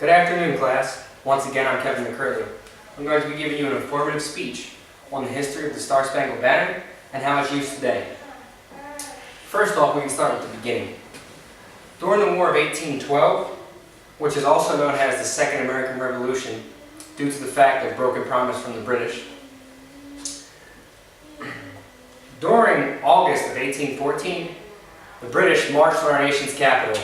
Good afternoon, class. Once again, I'm Kevin McCurley. I'm going to be giving you an informative speech on the history of the Star-Spangled Banner and how it's used today. First off, we can start with the beginning. During the War of 1812, which is also known as the Second American Revolution, due to the fact of broken promise from the British, during August of 1814, the British marched on our nation's capital,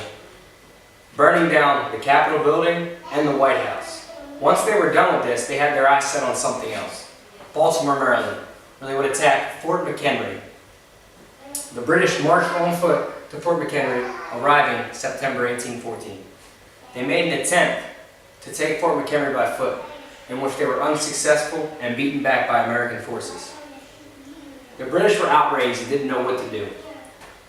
burning down the Capitol building and the White House. Once they were done with this, they had their eyes set on something else. Baltimore, Maryland, where they would attack Fort McHenry. The British marched on foot to Fort McHenry, arriving September 1814. They made an attempt to take Fort McHenry by foot, in which they were unsuccessful and beaten back by American forces. The British were outraged and didn't know what to do.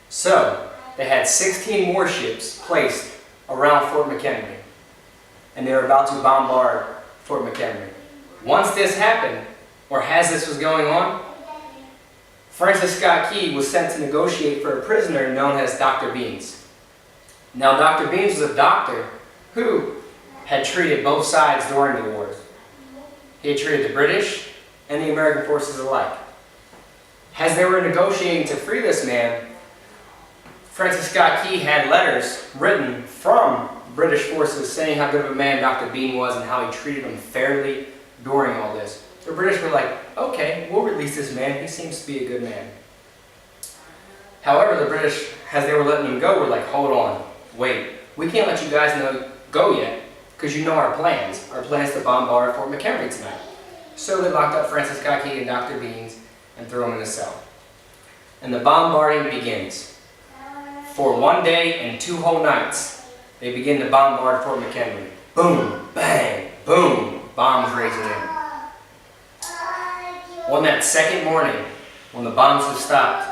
So, they had 16 warships placed around Fort McHenry, and they were about to bombard Fort McHenry. Once this happened, or as this was going on, Francis Scott Key was sent to negotiate for a prisoner known as Dr. Beans. Now, Dr. Beans was a doctor who had treated both sides during the wars. He had treated the British and the American forces alike. As they were negotiating to free this man, Francis Scott Key had letters written from British forces saying how good of a man Dr. Bean was and how he treated them fairly during all this. The British were like, okay, we'll release this man. He seems to be a good man. However, the British, as they were letting him go, were like, hold on, wait. We can't let you guys go yet because you know our plans. Our plans to bombard Fort McHenry tonight. So they locked up Francis Scott Key and Dr. Beans and threw them in a cell. And the bombarding begins. For 1 day and 2 whole nights, they begin to bombard Fort McHenry. Boom, bang, boom, bombs raging in. On that second morning, when the bombs have stopped,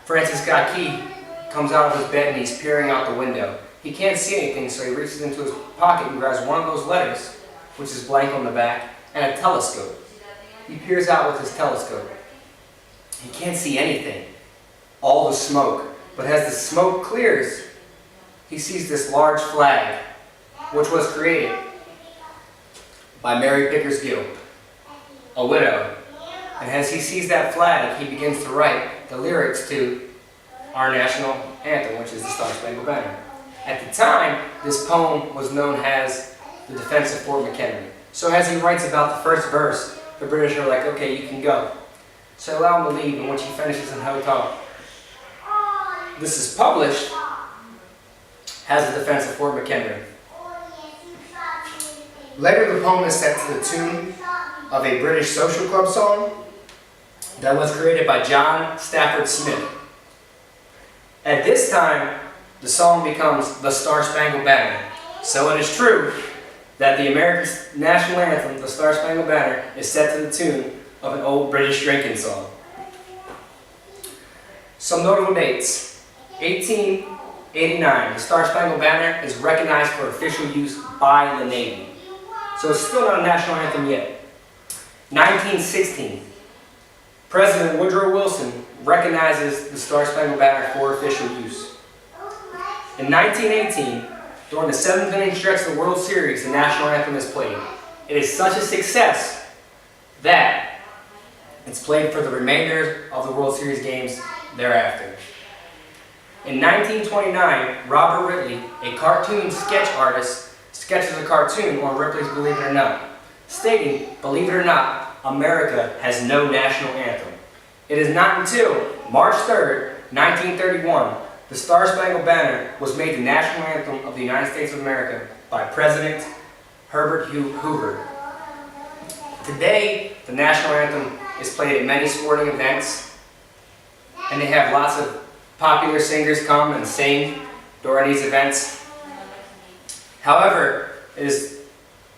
Francis Scott Key comes out of his bed and he's peering out the window. He can't see anything, so he reaches into his pocket and grabs one of those letters, which is blank on the back, and a telescope. He peers out with his telescope. He can't see anything. All the smoke. But as the smoke clears, he sees this large flag, which was created by Mary Pickers Gill, a widow. And as he sees that flag, he begins to write the lyrics to our national anthem, which is the Star-Spangled Banner. At the time, this poem was known as the Defense of Fort McHenry. So as he writes about the first verse, the British are like, okay, you can go. So allow him to leave, and when he finishes in Hotel, this is published as the Defense of Fort McHenry. Later, the poem is set to the tune of a British social club song that was created by John Stafford Smith. At this time, the song becomes the Star-Spangled Banner. So it is true that the American national anthem, the Star-Spangled Banner, is set to the tune of an old British drinking song. Some notable dates. 1889, the Star-Spangled Banner is recognized for official use by the Navy. So it's still not a national anthem yet. 1916, President Woodrow Wilson recognizes the Star-Spangled Banner for official use. In 1918, during the 7th inning stretch of the World Series, the national anthem is played. It is such a success that it's played for the remainder of the World Series games thereafter. In 1929, Robert Ridley, a cartoon sketch artist, sketches a cartoon on Ripley's Believe It or Not, stating, believe it or not, America has no national anthem. It is not until March 3rd, 1931, the Star-Spangled Banner was made the national anthem of the United States of America by President Herbert Hoover. Today, the national anthem is played at many sporting events, and they have lots of popular singers come and sing during these events. However, it is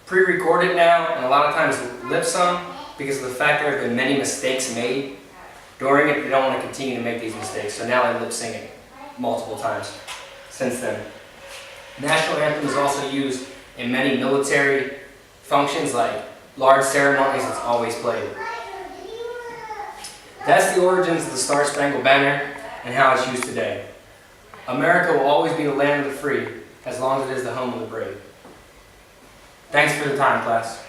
pre-recorded now and a lot of times lip sung because of the fact there have been many mistakes made during it. They don't want to continue to make these mistakes, so now they lip sing it multiple times since then. National anthem is also used in many military functions like large ceremonies. It's always played. That's the origins of the Star-Spangled Banner and how it's used today. America will always be the land of the free as long as it is the home of the brave. Thanks for the time, class.